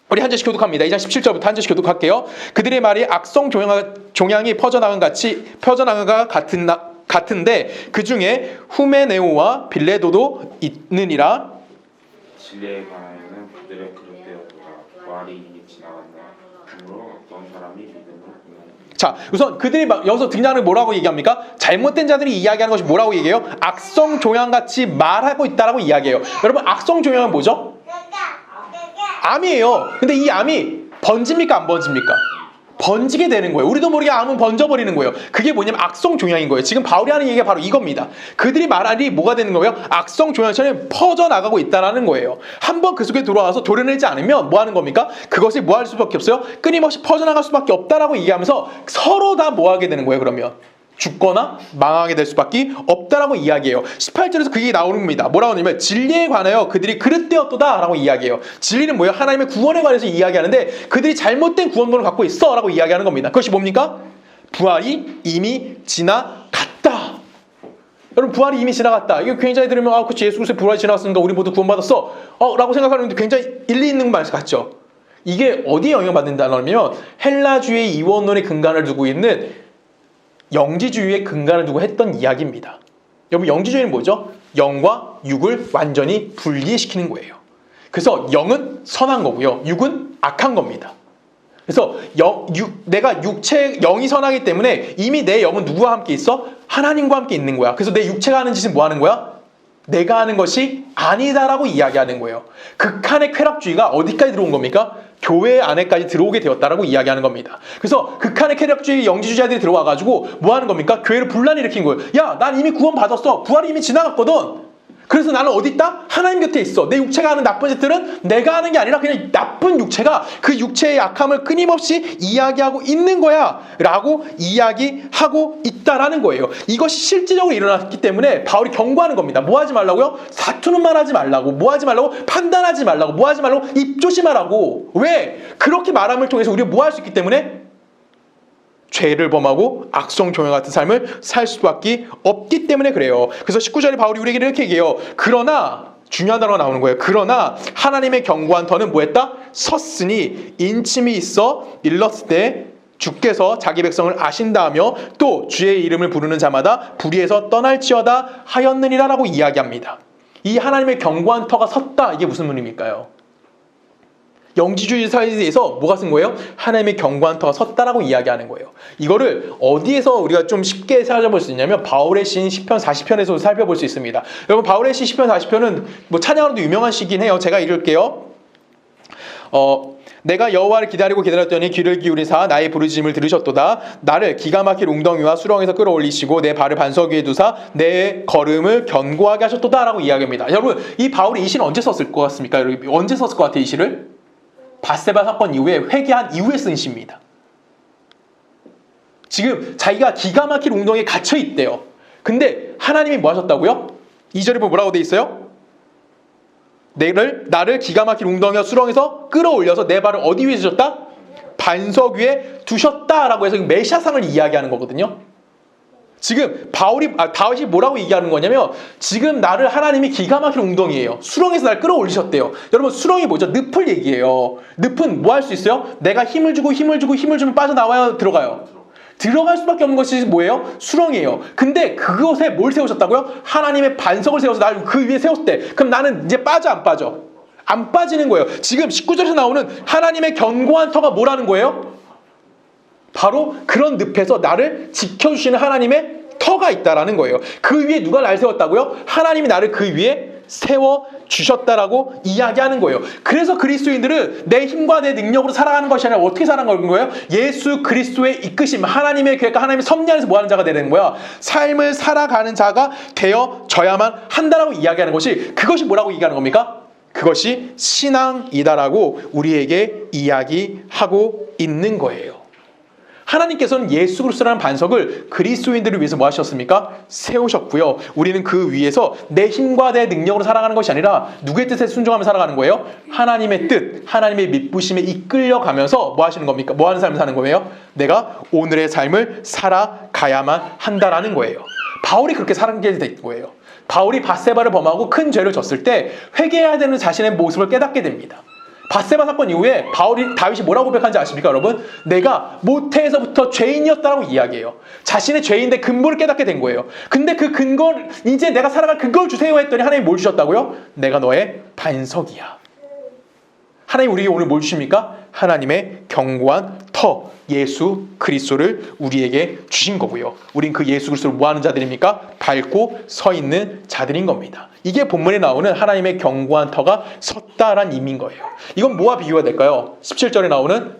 우리 한 절씩 교독합니다. 2장 17절부터 한 절씩 교독할게요. 그들의 말이 악성 종양이 퍼져나간 가 같은데 그 중에 후메네오와 빌레도도 있느니라. 진리에 관하여는 그들의 그릇되었도다. 부활이 이미 지나갔나. 그러므로 어떤 사람이 믿음으로 보면. 자, 우선 그들이 여기서 등장하는 뭐라고 얘기합니까? 잘못된 자들이 이야기하는 것이 뭐라고 얘기해요? 악성 종양같이 말하고 있다라고 이야기해요. 여러분 악성 종양은 뭐죠? 암이에요. 근데 이 암이 번집니까 안 번집니까? 번지게 되는 거예요. 우리도 모르게 암은 번져버리는 거예요. 그게 뭐냐면 악성 종양인 거예요. 지금 바울이 하는 얘기가 바로 이겁니다. 그들이 말하니 뭐가 되는 거예요? 악성 종양처럼 퍼져나가고 있다는 거예요. 한번 그 속에 들어와서 도려내지 않으면 뭐 하는 겁니까? 그것이 뭐 할 수밖에 없어요? 끊임없이 퍼져나갈 수밖에 없다라고 얘기하면서 서로 다 뭐 하게 되는 거예요, 그러면? 죽거나 망하게 될 수밖에 없다라고 이야기해요. 18절에서 그게 나오는 겁니다. 뭐라고 하냐면 진리에 관하여 그들이 그릇되었도다 라고 이야기해요. 진리는 뭐예요? 하나님의 구원에 관해서 이야기하는데 그들이 잘못된 구원론을 갖고 있어 라고 이야기하는 겁니다. 그것이 뭡니까? 부활이 이미 지나갔다. 여러분 부활이 이미 지나갔다. 이거 굉장히 들으면 그렇지 예수 그리스도의 부활이 지나갔으니까 우리 모두 구원받았어 라고 생각하는데 굉장히 일리 있는 말 같죠? 이게 어디에 영향을 받는다면 헬라주의 이원론의 근간을 두고 있는 영지주의의 근간을 두고 했던 이야기입니다. 여러분 영지주의는 뭐죠? 영과 육을 완전히 분리시키는 거예요. 그래서 영은 선한 거고요. 육은 악한 겁니다. 그래서 내가 영이 선하기 때문에 이미 내 영은 누구와 함께 있어? 하나님과 함께 있는 거야. 그래서 내 육체가 하는 짓은 뭐 하는 거야? 내가 하는 것이 아니다라고 이야기하는 거예요. 극한의 쾌락주의가 어디까지 들어온 겁니까? 교회 안에까지 들어오게 되었다라고 이야기하는 겁니다. 그래서 극한의 쾌락주의 영지주의자들이 들어와가지고 뭐 하는 겁니까? 교회를 분란일으킨 거예요. 야, 난 이미 구원받았어. 부활이 이미 지나갔거든. 그래서 나는 어디 있다? 하나님 곁에 있어. 내 육체가 하는 나쁜 짓들은 내가 하는 게 아니라 그냥 나쁜 육체가 그 육체의 약함을 끊임없이 이야기하고 있는 거야 라고 이야기하고 있다라는 거예요. 이것이 실질적으로 일어났기 때문에 바울이 경고하는 겁니다. 뭐 하지 말라고요? 사투는 말하지 말라고. 뭐 하지 말라고? 판단하지 말라고. 뭐 하지 말라고? 입조심하라고. 왜? 그렇게 말함을 통해서 우리가 뭐 할 수 있기 때문에 죄를 범하고 악성 종양 같은 삶을 살 수밖에 없기 때문에 그래요. 그래서 19절에 바울이 우리에게 이렇게 얘기해요. 그러나 중요한 단어가 나오는 거예요. 그러나 하나님의 경고한 터는 뭐했다? 섰으니 인침이 있어 일렀을 때 주께서 자기 백성을 아신다하며 또 주의 이름을 부르는 자마다 불의에서 떠날지어다 하였느니라라고 이야기합니다. 이 하나님의 경고한 터가 섰다. 이게 무슨 의미일까요? 영지주의 사이에서 뭐가 쓴 거예요? 하나님의 경고한 터가 섰다라고 이야기하는 거예요. 이거를 어디에서 우리가 좀 쉽게 찾아볼 수 있냐면 바울의 시 시편 40편에서 살펴볼 수 있습니다. 여러분 바울의 시 시편 40편은 뭐 찬양으로도 유명한 시긴 해요. 제가 읽을게요. 내가 여호와를 기다렸더니 귀를 기울이사 나의 부르짖음을 들으셨도다. 나를 기가 막힐 웅덩이와 수렁에서 끌어올리시고 내 발을 반석 위에 두사 내 걸음을 견고하게 하셨도다 라고 이야기합니다. 여러분 이 바울이 이 시는 언제 썼을 것 같습니까? 언제 썼을 것 같아요 이 시를? 밧세바 사건 이후에 회개한 이후에 쓴 시입니다. 지금 자기가 기가 막힌 웅덩이에 갇혀 있대요. 근데 하나님이 뭐 하셨다고요? 2절에 보면 뭐라고 돼 있어요? 나를 기가 막힌 웅덩이와 수렁에서 끌어올려서 내 발을 어디 위에 두셨다? 반석 위에 두셨다라고 해서 메시아상을 이야기하는 거거든요. 지금 다윗이 뭐라고 얘기하는 거냐면 지금 나를 하나님이 기가 막힌 웅덩이에요. 수렁에서 날 끌어올리셨대요. 여러분 수렁이 뭐죠? 늪을 얘기해요. 늪은 뭐 할 수 있어요? 내가 힘을 주면 빠져나와야 들어가요. 들어갈 수밖에 없는 것이 뭐예요? 수렁이에요. 근데 그곳에 뭘 세우셨다고요? 하나님의 반석을 세워서 나를 그 위에 세웠대. 그럼 나는 이제 빠져 안 빠져? 안 빠지는 거예요. 지금 19절에서 나오는 하나님의 견고한 터가 뭐라는 거예요? 바로 그런 늪에서 나를 지켜주시는 하나님의 터가 있다라는 거예요. 그 위에 누가 날 세웠다고요? 하나님이 나를 그 위에 세워주셨다라고 이야기하는 거예요. 그래서 그리스도인들은 내 힘과 내 능력으로 살아가는 것이 아니라 어떻게 살아가는 거예요? 예수 그리스도의 이끄심, 하나님의 계획과 하나님의 섭리 안에서 뭐하는 자가 되는 거야? 삶을 살아가는 자가 되어져야만 한다라고 이야기하는 것이, 그것이 뭐라고 얘기하는 겁니까? 그것이 신앙이다라고 우리에게 이야기하고 있는 거예요. 하나님께서는 예수 그리스도라는 반석을 그리스도인들을 위해서 뭐 하셨습니까? 세우셨고요. 우리는 그 위에서 내 힘과 내 능력으로 살아가는 것이 아니라 누구의 뜻에 순종하며 살아가는 거예요? 하나님의 뜻, 하나님의 믿부심에 이끌려가면서 뭐 하시는 겁니까? 뭐 하는 삶을 사는 거예요? 내가 오늘의 삶을 살아가야만 한다라는 거예요. 바울이 그렇게 살게 된 거예요. 바울이 밧세바를 범하고 큰 죄를 졌을 때 회개해야 되는 자신의 모습을 깨닫게 됩니다. 밧세바 사건 이후에 다윗이 뭐라고 고백한지 아십니까, 여러분? 내가 모태에서부터 죄인이었다라고 이야기해요. 자신의 죄인의 근본을 깨닫게 된 거예요. 근데 그 근본, 이제 내가 살아갈 근거를 주세요 했더니 하나님이 뭘 주셨다고요? 내가 너의 반석이야. 하나님 우리에게 오늘 뭘 주십니까? 하나님의 견고한 터, 예수 그리스도를 우리에게 주신 거고요. 우린 그 예수 그리스도를 뭐 하는 자들입니까? 밟고 서 있는 자들인 겁니다. 이게 본문에 나오는 하나님의 견고한 터가 섰다란 의미인 거예요. 이건 뭐와 비교가 될까요? 17절에 나오는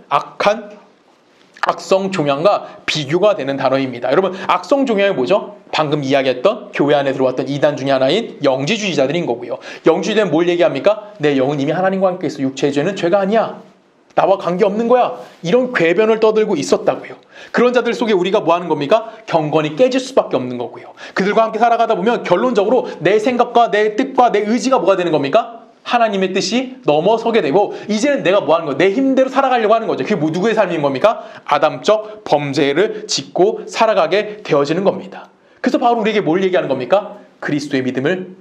악성 종양과 비교가 되는 단어입니다. 여러분, 악성 종양이 뭐죠? 방금 이야기했던 교회 안에 들어왔던 이단 중에 하나인 영지주의자들인 거고요. 영지주의자는 뭘 얘기합니까? 내 영은 이미 하나님과 함께 있어. 육체의 죄는 죄가 아니야. 나와 관계없는 거야. 이런 궤변을 떠들고 있었다고요. 그런 자들 속에 우리가 뭐 하는 겁니까? 경건이 깨질 수밖에 없는 거고요. 그들과 함께 살아가다 보면 결론적으로 내 생각과 내 뜻과 내 의지가 뭐가 되는 겁니까? 하나님의 뜻이 넘어서게 되고 이제는 내가 뭐 하는 거예요? 내 힘대로 살아가려고 하는 거죠. 그게 뭐 누구의 삶인 겁니까? 아담적 범죄를 짓고 살아가게 되어지는 겁니다. 그래서 바로 우리에게 뭘 얘기하는 겁니까? 그리스도의 믿음을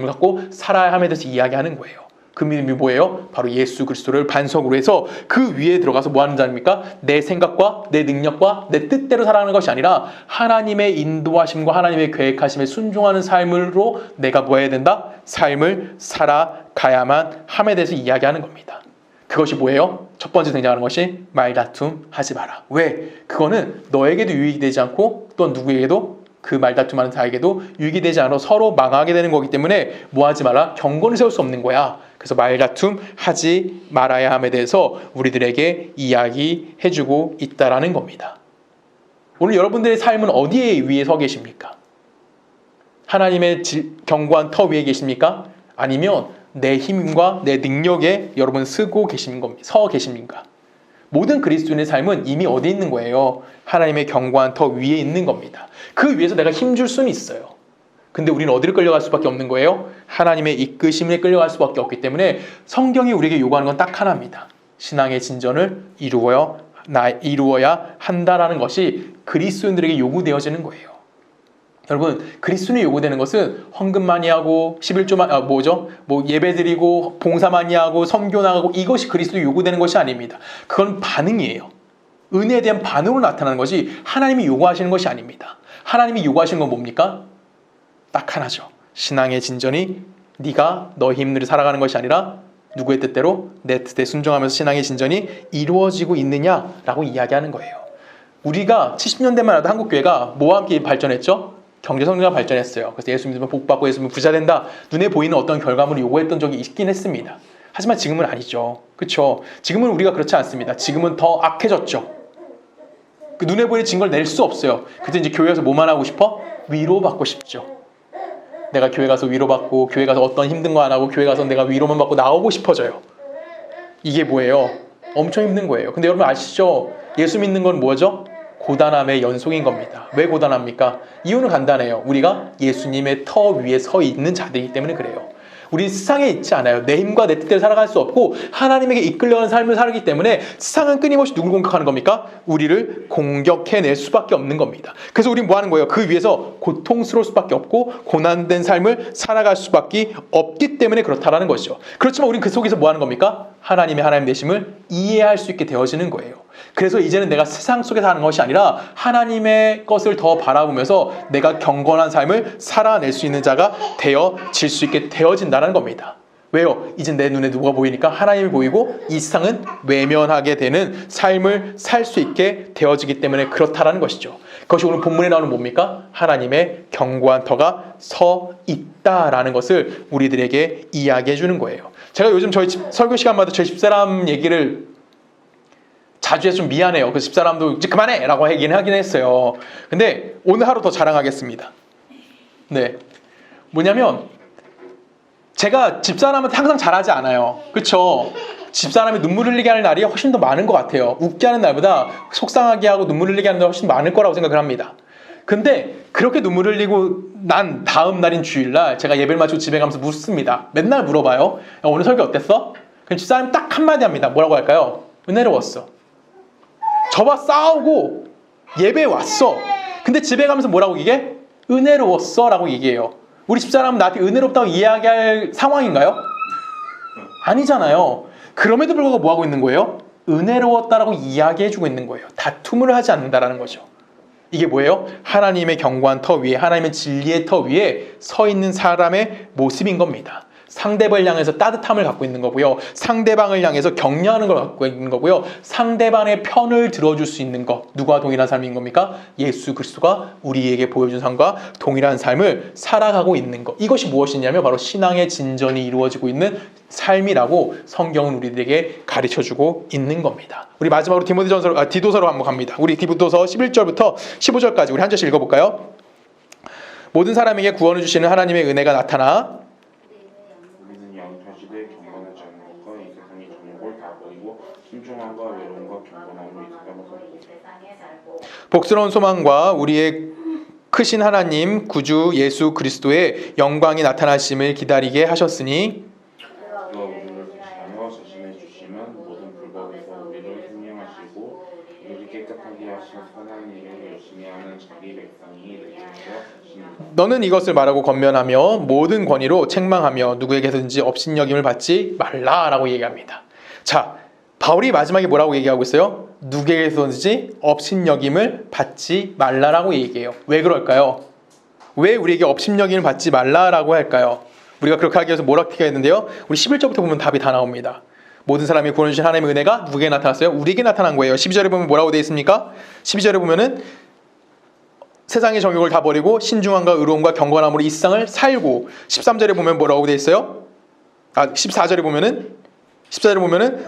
갖고 살아야 함에 대해서 이야기하는 거예요. 그 믿음이 뭐예요? 바로 예수 그리스도를 반석으로 해서 그 위에 들어가서 뭐 하는 자입니까? 내 생각과 내 능력과 내 뜻대로 살아가는 것이 아니라 하나님의 인도하심과 하나님의 계획하심에 순종하는 삶으로 내가 뭐 해야 된다? 삶을 살아가야만 함에 대해서 이야기하는 겁니다. 그것이 뭐예요? 첫 번째 등장하는 것이 말다툼 하지 마라. 왜? 그거는 너에게도 유익이 되지 않고 또 누구에게도 그 말다툼하는 자에게도 유익이 되지 않아 서로 망하게 되는 거기 때문에 뭐 하지 마라? 경건을 세울 수 없는 거야. 그래서 말다툼 하지 말아야 함에 대해서 우리들에게 이야기해주고 있다라는 겁니다. 오늘 여러분들의 삶은 어디에 위에 서 계십니까? 하나님의 견고한 터 위에 계십니까? 아니면 내 힘과 내 능력에 여러분 서 계십니까? 모든 그리스도인의 삶은 이미 어디 있는 거예요? 하나님의 견고한 터 위에 있는 겁니다. 그 위에서 내가 힘줄 수는 있어요. 근데 우리는 어디를 끌려갈 수밖에 없는 거예요? 하나님의 이끄심에 끌려갈 수밖에 없기 때문에 성경이 우리에게 요구하는 건 딱 하나입니다. 신앙의 진전을 이루어야 한다라는 것이 그리스도인들에게 요구되어지는 거예요. 여러분, 그리스도인이 요구되는 것은 헌금 많이 하고 11조만 예배드리고 봉사 많이 하고 선교 나가고 이것이 그리스도 요구되는 것이 아닙니다. 그건 반응이에요. 은혜에 대한 반응으로 나타나는 것이 하나님이 요구하시는 것이 아닙니다. 하나님이 요구하시는 건 뭡니까? 딱 하나죠. 신앙의 진전이 네가 너의 힘으로 살아가는 것이 아니라 누구의 뜻대로 내 뜻에 순종하면서 신앙의 진전이 이루어지고 있느냐라고 이야기하는 거예요. 우리가 70년대만 해도 한국교회가 뭐와 함께 발전했죠? 경제성장가 발전했어요. 그래서 예수 믿으면 복받고 예수 믿으면 부자 된다. 눈에 보이는 어떤 결과물을 요구했던 적이 있긴 했습니다. 하지만 지금은 아니죠. 그렇죠? 지금은 우리가 그렇지 않습니다. 지금은 더 악해졌죠. 그 눈에 보이는 증거를 낼 수 없어요. 그때 이제 교회 가서 뭐만 하고 싶어? 위로받고 싶죠. 내가 교회 가서 위로받고 교회 가서 어떤 힘든 거 안 하고 교회 가서 내가 위로만 받고 나오고 싶어져요. 이게 뭐예요? 엄청 힘든 거예요. 근데 여러분 아시죠? 예수 믿는 건 뭐죠? 고단함의 연속인 겁니다. 왜 고단합니까? 이유는 간단해요. 우리가 예수님의 터 위에 서 있는 자들이기 때문에 그래요. 우리 세상에 있지 않아요. 내 힘과 내 뜻대로 살아갈 수 없고 하나님에게 이끌려가는 삶을 살기 때문에 세상은 끊임없이 누굴 공격하는 겁니까? 우리를 공격해낼 수밖에 없는 겁니다. 그래서 우리는 뭐 하는 거예요? 그 위에서 고통스러울 수밖에 없고 고난된 삶을 살아갈 수밖에 없기 때문에 그렇다라는 것이죠. 그렇지만 우리는 그 속에서 뭐 하는 겁니까? 하나님 되심을 이해할 수 있게 되어지는 거예요. 그래서 이제는 내가 세상 속에서 하는 것이 아니라 하나님의 것을 더 바라보면서 내가 경건한 삶을 살아낼 수 있는 자가 되어질 수 있게 되어진다는 겁니다. 왜요? 이제 내 눈에 누가 보이니까 하나님이 보이고 이 세상은 외면하게 되는 삶을 살 수 있게 되어지기 때문에 그렇다라는 것이죠. 그것이 오늘 본문에 나오는 뭡니까? 하나님의 견고한 터가 서 있다라는 것을 우리들에게 이야기해 주는 거예요. 제가 요즘 저희 설교 시간마다 저희 집사람 얘기를 자주 해서 좀 미안해요. 그 집사람도 이제 그만해! 라고 얘기는 하긴 했어요. 근데 오늘 하루 더 자랑하겠습니다. 네. 뭐냐면 제가 집사람한테 항상 잘하지 않아요. 그쵸? 집사람이 눈물 흘리게 하는 날이 훨씬 더 많은 것 같아요. 웃게 하는 날보다 속상하게 하고 눈물 흘리게 하는 날이 훨씬 많을 거라고 생각을 합니다. 근데 그렇게 눈물 흘리고 난 다음 날인 주일날 제가 예배를 마치고 집에 가면서 묻습니다. 맨날 물어봐요. 야, 오늘 설교 어땠어? 그럼 집사람이 딱 한마디 합니다. 뭐라고 할까요? 은혜로웠어. 저와 싸우고 예배에 왔어. 근데 집에 가면서 뭐라고 얘기해? 은혜로웠어 라고 얘기해요. 우리 집사람은 나한테 은혜롭다고 이야기할 상황인가요? 아니잖아요. 그럼에도 불구하고 뭐하고 있는 거예요? 은혜로웠다라고 이야기해주고 있는 거예요. 다툼을 하지 않는다라는 거죠. 이게 뭐예요? 하나님의 견고한 터 위에, 하나님의 진리의 터 위에 서 있는 사람의 모습인 겁니다. 상대방을 향해서 따뜻함을 갖고 있는 거고요. 상대방을 향해서 격려하는 걸 갖고 있는 거고요. 상대방의 편을 들어줄 수 있는 것. 누구와 동일한 삶인 겁니까? 예수 그리스도가 우리에게 보여준 삶과 동일한 삶을 살아가고 있는 것. 이것이 무엇이냐면 바로 신앙의 진전이 이루어지고 있는 삶이라고 성경은 우리들에게 가르쳐주고 있는 겁니다. 우리 마지막으로 디도서로 한번 갑니다. 우리 디도서 11절부터 15절까지 우리 한 절씩 읽어볼까요? 모든 사람에게 구원을 주시는 하나님의 은혜가 나타나 경건하지 않은 것과 이 세상의 정욕을 다 버리고 신중함과 외로움과 경건함으로 이 세상을 살고 복스러운 소망과 우리의 크신 하나님 구주 예수 그리스도의 영광이 나타나심을 기다리게 하셨으니 그가 우리를 대신하여 자신의 주시면 모든 불법에서 우리를 생명하시고 우리를 깨끗하게 하신 선한 일을 열심히 하는 자기 백성이 되게 하여 주십니다. 너는 이것을 말하고 권면하며 모든 권위로 책망하며 누구에게든지 업신여김을 받지 말라라고 얘기합니다. 자, 바울이 마지막에 뭐라고 얘기하고 있어요? 누구에게든지 업신여김을 받지 말라라고 얘기해요. 왜 그럴까요? 왜 우리에게 업신여김을 받지 말라라고 할까요? 우리가 그렇게 하기 위해서 뭐라고 했는데요? 우리 11절부터 보면 답이 다 나옵니다. 모든 사람이 구원을 주신 하나님의 은혜가 누구에게 나타났어요? 우리에게 나타난 거예요. 12절에 보면 뭐라고 되어 있습니까? 12절에 보면은 세상의 정욕을 다 버리고 신중함과 의로움과 경건함으로 이 세상을 살고 13절에 보면 뭐라고 되어 있어요? 14절에 보면은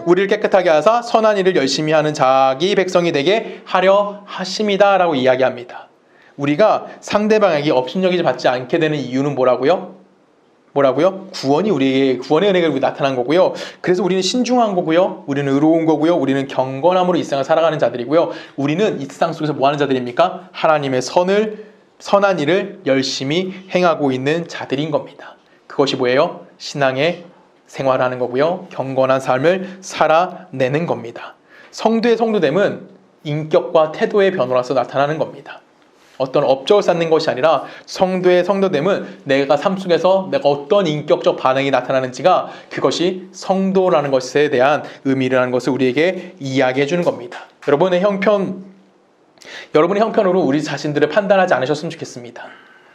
우리를 깨끗하게 하사 선한 일을 열심히 하는 자기 백성이 되게 하려 하심이다 라고 이야기합니다. 우리가 상대방에게 업신여기지 받지 않게 되는 이유는 뭐라고요? 구원의 은혜가 우리 나타난 거고요. 그래서 우리는 신중한 거고요. 우리는 의로운 거고요. 우리는 경건함으로 이 세상을 살아가는 자들이고요. 우리는 이 세상 속에서 뭐 하는 자들입니까? 하나님의 선한 일을 열심히 행하고 있는 자들인 겁니다. 그것이 뭐예요? 신앙의 생활하는 거고요. 경건한 삶을 살아내는 겁니다. 성도의 성도됨은 인격과 태도의 변화로서 나타나는 겁니다. 어떤 업적을 쌓는 것이 아니라 성도의 성도됨은 내가 삶 속에서 내가 어떤 인격적 반응이 나타나는지가 그것이 성도라는 것에 대한 의미라는 것을 우리에게 이야기해 주는 겁니다. 여러분의 형편으로 우리 자신들을 판단하지 않으셨으면 좋겠습니다.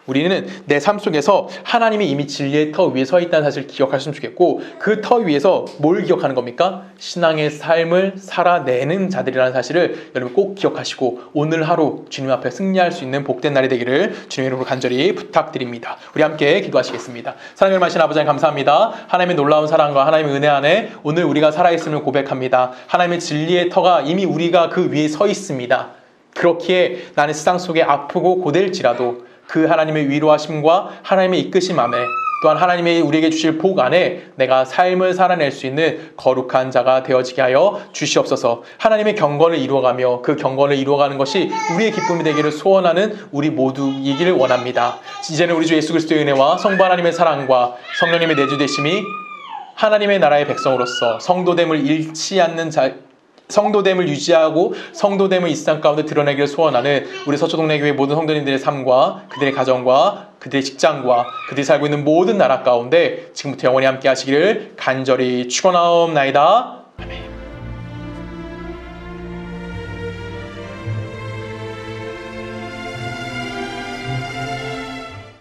우리는 내 삶 속에서 하나님이 이미 진리의 터 위에 서 있다는 사실을 기억하셨으면 좋겠고 그 터 위에서 뭘 기억하는 겁니까? 신앙의 삶을 살아내는 자들이라는 사실을 여러분 꼭 기억하시고 오늘 하루 주님 앞에 승리할 수 있는 복된 날이 되기를 주님의 이름으로 간절히 부탁드립니다. 우리 함께 기도하시겠습니다. 사랑을 마신 아버지 하나님 감사합니다. 하나님의 놀라운 사랑과 하나님의 은혜 안에 오늘 우리가 살아있음을 고백합니다. 하나님의 진리의 터가 이미 우리가 그 위에 서 있습니다. 그렇기에 나는 세상 속에 아프고 고될지라도 그 하나님의 위로하심과 하나님의 이끄심 안에 또한 하나님이 우리에게 주실 복 안에 내가 삶을 살아낼 수 있는 거룩한 자가 되어지게 하여 주시옵소서. 하나님의 경건을 이루어가며 그 경건을 이루어가는 것이 우리의 기쁨이 되기를 소원하는 우리 모두이기를 원합니다. 이제는 우리 주 예수 그리스도의 은혜와 성부 하나님의 사랑과 성령님의 내주되심이 하나님의 나라의 백성으로서 성도됨을 잃지 않는 성도됨을 유지하고 성도됨을 이 세상 가운데 드러내기를 소원하는 우리 서초동네교회 모든 성도님들의 삶과 그들의 가정과 그들의 직장과 그들이 살고 있는 모든 나라 가운데 지금부터 영원히 함께 하시기를 간절히 축원하옵나이다.